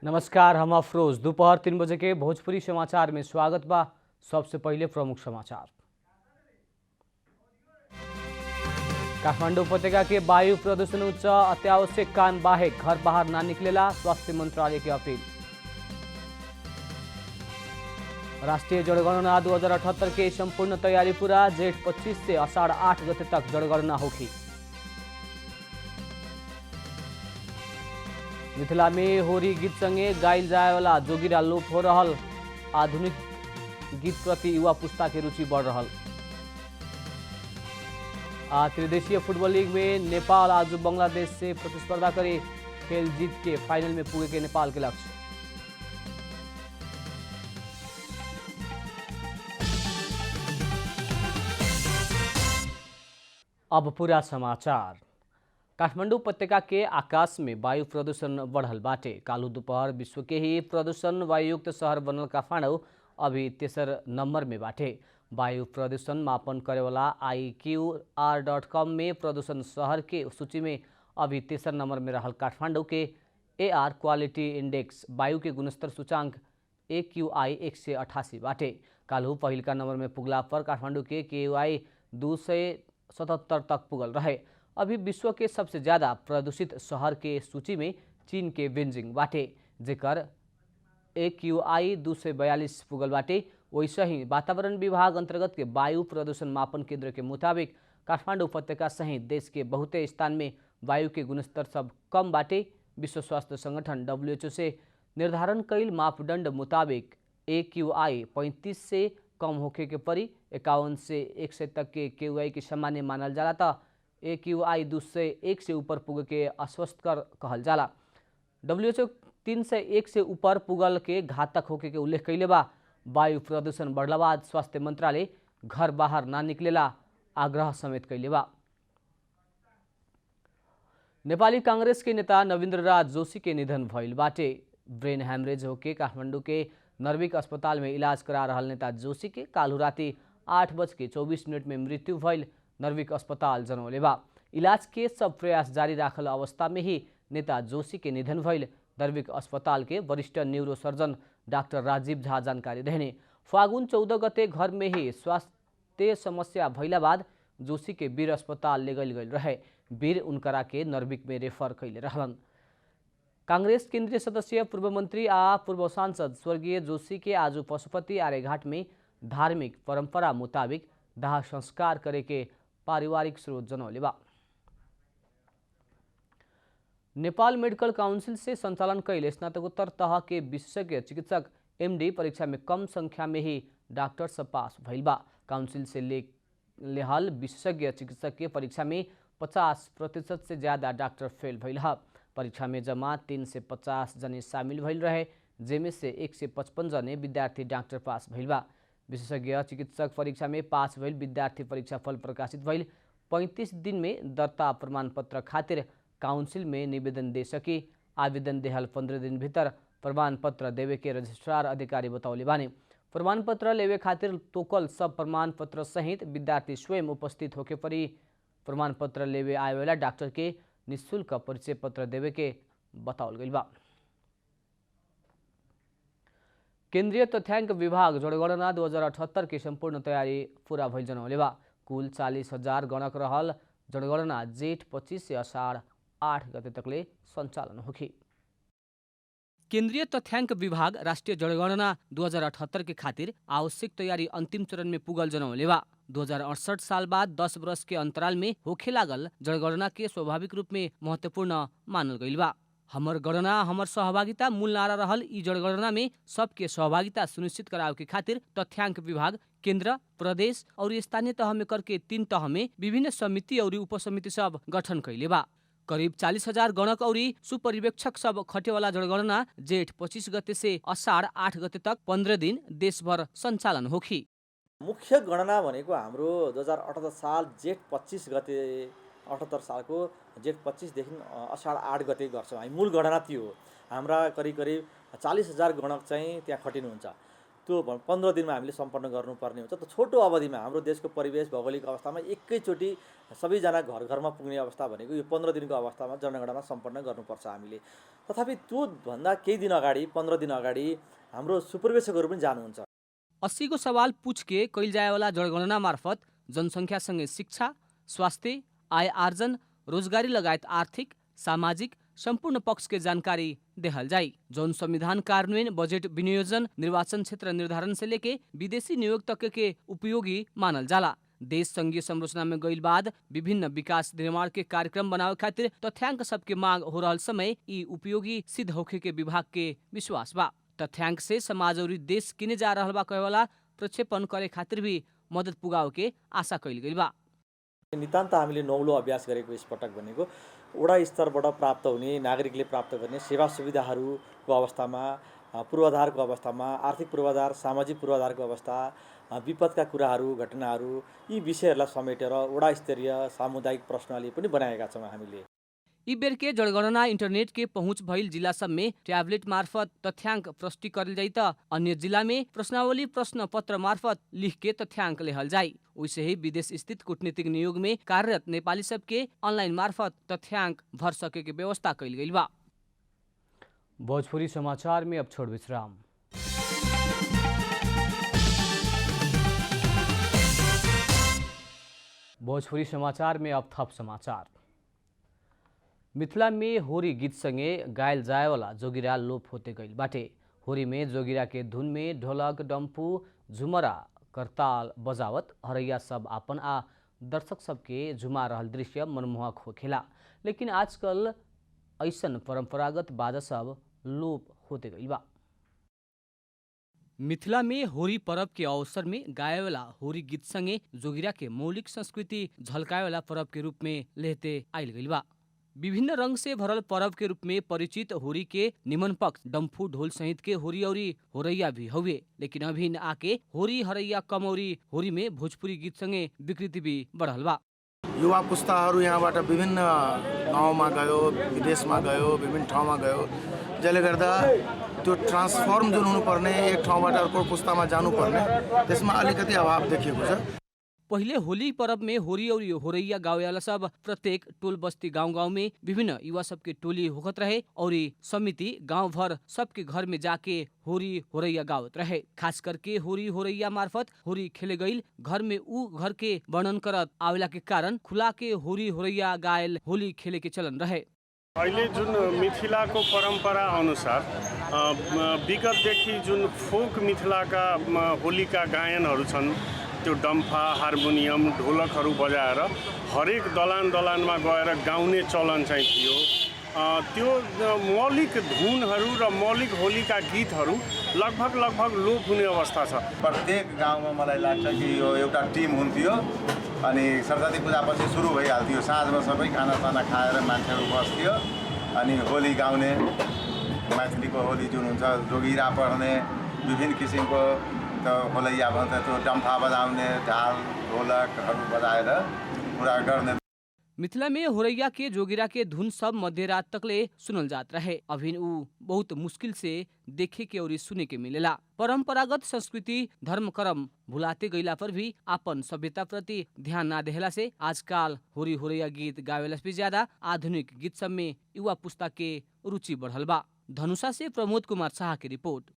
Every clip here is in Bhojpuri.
नमस्कार, हम अफरोज। दोपहर 3 बजे के भोजपुरी समाचार में स्वागत बा। सबसे पहले प्रमुख समाचार। काठमाडौँ उपत्यका के वायु प्रदूषण उच्च, अत्यावश्यक काम बाहेक घर बाहर ना निकलेला, स्वास्थ्य मंत्रालय की अपील। राष्ट्रीय जनगणना 2078 के संपूर्ण तैयारी पूरा, जेठ 25 से आषाढ़ 8 गते तक जनगणना होगी। मिथिला में होरी गीत संगे गाइल जाए वाला जोगिरा लोप हो रहल, आधुनिक गीत प्रति युवा पुस्ता के रुचि बढ़ रहल। त्रिदेशीय फुटबॉल लीग में नेपाल आज बांग्लादेश से प्रतिस्पर्धा करे, खेल जीत के फाइनल में पुगे के नेपाल के लक्ष्य। अब पूरा समाचार। काठमाडौँ उपत्यका के आकाश में वायु प्रदूषण बढ़ल बाटे। कालू दोपहर विश्व के ही प्रदूषण वायुयुक्त शहर बनल काठमाडौँ अभी तेसर नंबर में बाटे। वायु प्रदूषण मापन करे वाला IQR.com में प्रदूषण शहर के सूची में अभी तेसर नंबर में रहल काठमाडौँ के एआर क्वालिटी इंडेक्स वायु के गुणस्तर सूचांक AQI 188 बाटे। कालू पहिलका नंबर में पुगला पर काठमाडौँ के AQI 277 तक पुगल रहे। अभी विश्व के सबसे ज्यादा प्रदूषित शहर के सूची में चीन के बेजिंग बाटे, जेकर AQI 242 पुगल बाटे। वैसे ही वातावरण विभाग अंतर्गत के वायु प्रदूषण मापन केंद्र के मुताबिक काठमाडौँ उपत्यका सहित देश के बहुते स्थान में वायु के गुणस्तर सब कम बाटे। विश्व स्वास्थ्य संगठन WHO से निर्धारण कईल मापदंड मुताबिक AQI 35 से कम होखे के परी, 51 से 100 तक के AQI के सामान्य मानल जाला था। AQI 201 से ऊपर पुगे के अस्वस्थकर कहल जाला। WHO 301 से ऊपर पुगल के घातक होके के उल्लेख कैले बा। वायु प्रदूषण बढ़ला बाद स्वास्थ्य मंत्रालय घर बाहर ना निकलेला आग्रह समेत कैले बा। नेपाली कांग्रेस के नेता नवीन्द्र राज जोशी के निधन भइल बाटे। ब्रेन हैमरेज होके काठमाडौँ के नर्विक अस्पताल में इलाज करा रहल नेता जोशी के काल्हु राति 8:24 में मृत्यु भइल नर्विक अस्पताल जनौले बा। इलाज के सब प्रयास जारी राखल अवस्था में ही नेता जोशी के निधन भइल नर्विक अस्पताल के वरिष्ठ न्यूरोसर्जन डाक्टर राजीव झा जानकारी देने। फागुन 14 गते घर में ही स्वास्थ्य समस्या भइला बाद जोशी के वीर अस्पताल ले गईल गईल रहे। वीर उनकरा के नर्विक में रेफर कैले रहलन। कांग्रेस केंद्रीय सदस्य, पूर्व मंत्री आ पूर्व सांसद स्वर्गीय जोशी के आज पशुपति आर्यघाट में धार्मिक परंपरा मुताबिक दाह संस्कार करे के पारिवारिक स्रोत जनौले बा। नेपाल मेडिकल काउंसिल से संचालन कैल स्नातकोत्तर तह के विशेषज्ञ चिकित्सक MD परीक्षा में कम संख्या में ही डॉक्टर सब पास भइल बा। काउंसिल से लेहल विशेषज्ञ चिकित्सक के परीक्षा में 50% से ज्यादा डॉक्टर फेल भइल है। परीक्षा में जमा 3 से 50 जने शामिल भइल रहे, जेमे से 1 से 55 जने विद्यार्थी डॉक्टर पास भइल बा। विशेषज्ञ चिकित्सक परीक्षा में पास भइल विद्यार्थी परीक्षा फल प्रकाशित भइल 35 दिन में दर्ता प्रमाण पत्र खातिर काउंसिल में निवेदन दे सकी। आवेदन देहल 15 दिन भीतर प्रमाण पत्र देवे के रजिस्ट्रार अधिकारी बतौले बानी। प्रमाण पत्र लेवे खातिर तोकल सब प्रमाण पत्र सहित विद्यार्थी स्वयं उपस्थित होके परी। प्रमाण पत्र लेवे आए वाला डॉक्टर के निःशुल्क परिचय पत्र देवे के बताओल गइल बा। केंद्रीय तथ्यांक विभाग जनगणना 2078 की संपूर्ण तैयारी पूरा भइल जनौले बा। कुल 40,000 गणक रहल जनगणना जेठ 25 से आषाढ़ 8 गते तकले संचालन होगी। केंद्रीय तथ्यांक विभाग राष्ट्रीय जनगणना 2078 के खातिर आवश्यक तैयारी अंतिम चरण में पुगल जनौले बा। 2068 साल बाद 10 वर्ष के अंतराल में होखे लागल जनगणना के स्वाभाविक रूप में महत्वपूर्ण मानल गइल बा। हमर गणना हमर सहभागिता मूल नारा रहल। ई जनगणना में सबके सहभागिता सुनिश्चित करावे के खातिर तथ्यांक विभाग केंद्र, प्रदेश और स्थानीय तह में करके 3 तह में विभिन्न समिति और उपसमिति सब गठन कैले बा। करीब 40,000 गणक और सुपरिवेक्षक सब खटे वाला जनगणना जेठ 25 गते से आषाढ़ 8 गते तक 15 दिन देशभर संचालन होगी। मुख्य गणना भनेको हाम्रो 2078 साल जेठ 25 गते 78 सालको जेठ 25 देखि आषाढ 8 गते गर्छौँ हामी। मूल गणना त्यो हो। हाम्रा करिब 40,000 गणक चाहिँ त्यहाँ खटिनुहुन्छ। त्यो 15 दिनमा हामीले सम्पन्न गर्नुपर्ने हुन्छ। त छोटो अवधिमा हाम्रो देशको परिवेश भौगोलिक अवस्थामा एकैचोटि सबैजना घर घरमा पुग्ने अवस्था भनेको यो 15 दिनको अवस्थामा जनगणना सम्पन्न गर्नुपर्छ हामीले। तथापि त्योभन्दा केही दिन अगाडि 15 दिन अगाडि हाम्रो सुपरवेशकहरू पनि जानुहुन्छ। 80 को सवाल पूछ के कैल जाएवाला जनगणना मार्फत जनसङ्ख्यासँगै शिक्षा, स्वास्थ्य, आय आर्जन, रोजगारी लगायत आर्थिक, सामाजिक संपूर्ण पक्ष के जानकारी देहल जाई। जौन संविधान कार्यान्वयन, बजट विनियोजन, निर्वाचन क्षेत्र निर्धारण से लेके विदेशी नियोग तक के उपयोगी मानल जाला। देश संघीय संरचना में गईल बाद विभिन्न विकास निर्माण के कार्यक्रम बनावे खातिर तथ्यांक सबके मांग हो रहल समय ई उपयोगी सिद्ध होखे के विभाग के विश्वास बा। तथ्यांक से समाज और देश किने जा रहल बा कहेवाला प्रक्षेपण करे खातिर भी मदद पुगाव के आशा कैल गईल बा। नितान्त हामीले नौलो अभ्यास गरेको यसपटक भनेको वडा स्तरबाट प्राप्त हुने, नागरिकले प्राप्त गर्ने सेवा सुविधाहरूको अवस्थामा, पूर्वाधारको अवस्थामा, आर्थिक पूर्वाधार, सामाजिक पूर्वाधारको अवस्था, विपदका कुराहरू, घटनाहरू, यी विषयहरूलाई समेटेर वडा स्तरीय सामुदायिक प्रश्नावली पनि बनाएका छौँ हामीले। यी बेर के जनगणना इंटरनेट के पहुँच भइल जिला सब में टैबलेट मार्फत तथ्यांक प्रस्तुत करल जाई त अन्य जिला में प्रश्नावली प्रश्न पत्र मार्फत लिख के तथ्यांक लेहल जाई। वैसे ही विदेश स्थित कूटनीतिक नियोग में कार्यरत नेपाली सब के ऑनलाइन मार्फत तथ्यांक भर सके के व्यवस्था कैल गई बा। भोजपुरी समाचार में अब छोड़ विश्राम। भोजपुरी समाचार में अब थप समाचार। मिथिला में होरी गीत संगे गायल जाए वाला जोगिरा लोप होते गईल बाटे। होरी में जोगिरा के धुन में ढोलक, डम्फू, झुमरा, करताल बजावत हरैया सब आपन आ दर्शक सबके झुमा रहल दृश्य मनमोहक होखेला। लेकिन आजकल ऐसन परंपरागत बाजा सब लोप होते गईल बा। मिथिला में होरी पर्व के अवसर में गाएवाला होरी गीत संगे जोगिरा के मौलिक संस्कृति झलकाएवाला पर्व के रूप में लेते आइल गईल बा। विभिन्न रंग से भरल पर्व के रूप में परिचित होरी के निमन पक्ष डम्फू ढोल सहित के होरी औरी होरैया भी हुए। लेकिन अभी आके होरी हरैया कमौरी होरी में भोजपुरी गीत संगे विकृति भी बढ़ल बा। युवा पुस्ताहरू यहाँबाट विभिन्न गाउँमा गयो, विदेशमा गयो, विभिन्न ठाउँमा गयो, जसले गर्दा त्यो ट्रान्सफर्म जुन हुनुपर्ने एक ठाउँबाट अर्को पुस्तामा जानुपर्ने त्यसमा अलिकति अभाव देखिएको छ। पहिले होली पर्व में होरी और होरैया गावेवाला सब प्रत्येक टोल बस्ती गांव में विभिन्न युवा सबके टोली होखत रहे और समिति गांव भर सबके घर में जाके होरी होरैया गावत रहे। खास करके होरी होरैया मार्फत होरी खेले गईल घर में ऊ घर के वर्णन करत आवेला के कारण खुला के होरी होरैया गायल होली खेले के चलन रहे। अहिले जुन मिथिलाको परम्परा अनुसार विगतदेखि जुन फोक मिथिलाका होलीका गायनहरू छन्, त्यो डम्फा, हार्मोनियम, ढोलकहरू बजाएर हरेक दलानमा गएर गाउने चलन चाहिँ थियो। त्यो मौलिक धुनहरू र मौलिक होलीका गीतहरू लगभग लोप हुने अवस्था छ। प्रत्येक गाउँमा मलाई लाग्छ कि यो एउटा टिम हुन्थ्यो अनि सरस्वती पूजापछि सुरु भइहाल्थ्यो। साँझमा सबै खानासाना खाएर मान्छेहरू बस्थ्यो अनि होली गाउने, मैथिलीको होली जुन हुन्छ जोगिरा पढ्ने, विभिन्न किसिमको होलैया भन्छ त्यो डम्फा बजाउने, ढाल ढोलकहरू बजाएर पुरा गर्ने। मिथिला में होरैया के जोगिरा के धुन सब मध्य रात तकले सुनल जात रहे। अभिन ऊ बहुत मुश्किल से देखे के और सुने के मिलेला। परंपरागत संस्कृति धर्म कर्म भुलाते गईला पर भी आपन सभ्यता प्रति ध्यान ना देहला से आजकल होरी होरैया गीत गावेला से ज्यादा आधुनिक गीत सब में युवा पुस्ता के रुचि बढ़ल बा। धनुषा से प्रमोद कुमार शाह की रिपोर्ट।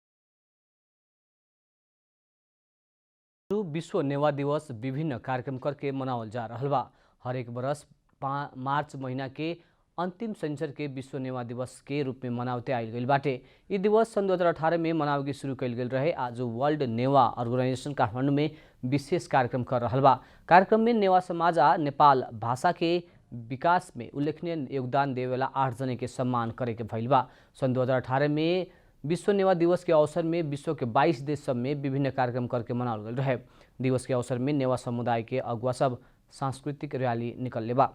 विश्व नेवा दिवस विभिन्न कार्यक्रम करके मनावल जा रहा बा। हर एक बरस मार्च महीना के अंतिम शनिचर के विश्व नेवा दिवस के रूप में मनावते आयल गईल बाटे। ये दिवस सन 2018 में मनावे के शुरू कल गईल रहे। आज वर्ल्ड नेवा ऑर्गेनाइजेशन काठमांडू में विशेष कार्यक्रम कर रहा बा। कार्यक्रम में नेवा समाज आ नेपाल भाषा के विकास में उल्लेखनीय योगदान देवेला 8 जने के सम्मान करे के भइल बा। सन 2018 में विश्व नेवा दिवस के अवसर में विश्व के 22 देश सब में विभिन्न कार्यक्रम करके मनावल गईल रहे। दिवस के अवसर में नेवा समुदाय के अगुवा सब सांस्कृतिक रैली निकलले बा।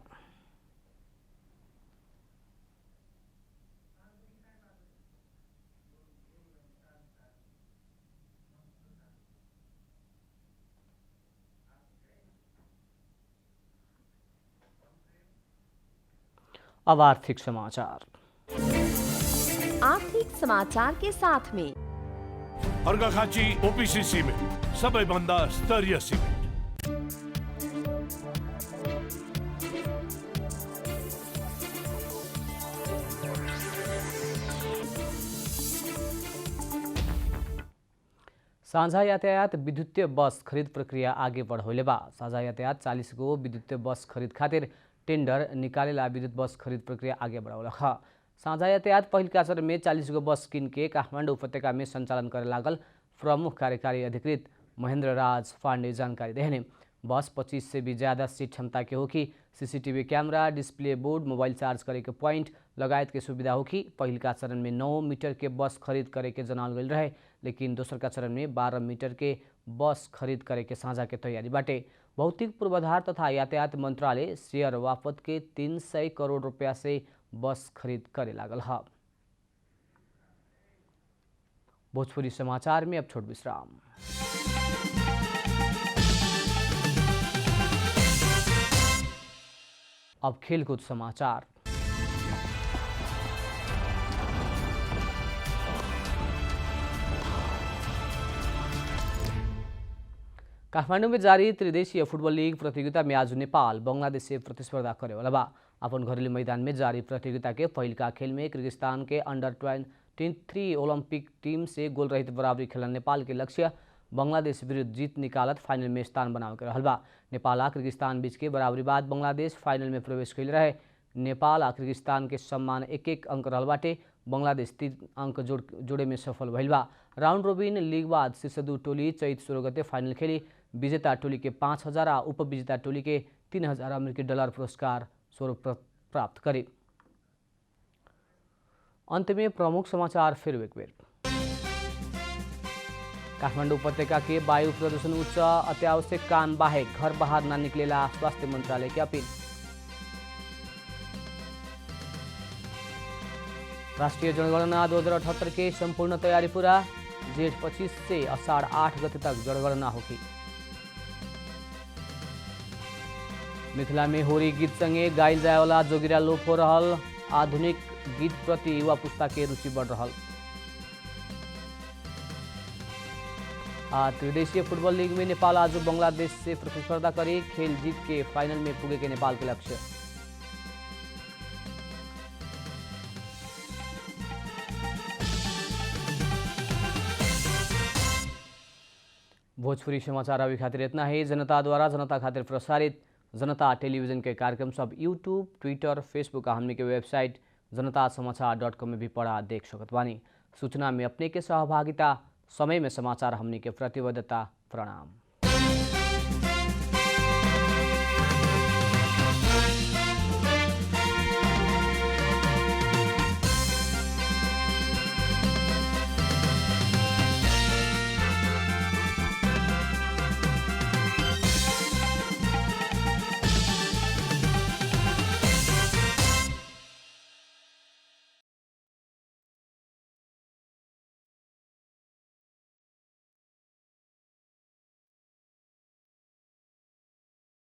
अब आर्थिक समाचार। आर्थिक समाचार के साथ में अर्घाखाँची ओपिसी सिमेन्ट सबैभन्दा स्तरीय सिमेन्ट। साझा यातायात विद्युतीय बस खरीद प्रक्रिया आगे बढ़ौले बा। साझा यातायात 40 गो विद्युतीय बस खरीद खातिर टेंडर निकालेला विद्युत बस खरीद प्रक्रिया आगे बढ़ौल ह। साझा यातायात पहिलका चरण में 40 गो बस किन के काठमाडौँ उपत्यका में संचालन करे लागल प्रमुख कार्यकारी अधिकृत महेंद्र राज पांडे जानकारी देहने। बस 25 से भी ज़्यादा सीट क्षमता के होगी। CCTV camera, display board, mobile charge करे के पॉइंट लगायत के सुविधा होगी। पहिलका चरण में 9 मीटर के बस खरीद करे के जनाल गई रहे, लेकिन दोसर का चरण में 12 मीटर के बस खरीद करे के साझा के तैयारी बाटे। भौतिक पूर्वाधार तथा यातायात मंत्रालय शेयर वापत के 300 करोड़ रुपया से बस खरीद करे लागल है। भोजपुरी समाचार में अब छोट विश्राम। अब खेलकूद समाचार। काठमाडौँ में जारी त्रिदेशीय फुटबल लीग प्रतियोगिता में आज नेपाल बांग्लादेश से प्रतिस्पर्धा करे वाला बा। अपन घरेलू मैदान में जारी प्रतियोगिता के पहिलका खेल में किर्गिस्तान के अंडर 23 ओलंपिक टीम से गोल रहित बराबरी खेलन नेपाल के लक्ष्य बांग्लादेश विरुद्ध जीत निकालत फाइनल में स्थान बनावे के रहल बा। नेपाल आ किर्गिस्तान बीच के बराबरी बाद बांग्लादेश फाइनल में प्रवेश कैल रहे। नेपाल आ किर्गिस्तान के सम्मान 1-1 अंक रहल बाटे। बांग्लादेश 3 अंक जोड़े में सफल भइल बा। राउंड रोबिन लीग बाद शीर्ष 2 टोली चैत 16 गते फाइनल खेली। विजेता टोली के 5,000 आ उपविजेता टोली के 3,000 अमेरिकी डॉलर पुरस्कार स्वरूप प्राप्त करे। अंत में प्रमुख समाचार फिर एक बेर। काठमाडौँ उपत्यका के वायु प्रदूषण उच्च, अत्यावश्यक काम बाहेक घर बाहर न निकलेला स्वास्थ्य मंत्रालय की अपील। राष्ट्रीय जनगणना 2078 के संपूर्ण तैयारी पूरा। जेठ 25 से आषाढ़ 8 गते तक जनगणना होगी। मिथिला में होरी गीत संगे गाइल जाए वाला जोगिरा लोप हो रहल। आधुनिक गीत प्रति युवा पुस्ता के रुचि बढ़ रहल। त्रिदेशीय फुटबल लीग में नेपाल आज बांग्लादेश से प्रतिस्पर्धा करी। खेल जीत के फाइनल में पुगे के नेपाल के लक्ष्य। भोजपुरी समाचार अभी खातिर इतना ही। जनता द्वारा जनता खातिर प्रसारित जनता टेलीविजन के कार्यक्रम सब यूट्यूब, ट्विटर, फेसबुक आ हमनी के वेबसाइट जनतासमाचार.com में भी पढ़ा देख सकत बानी। सूचना में अपने के सहभागिता, समय में समाचार हमनी के प्रतिबद्धता। प्रणाम।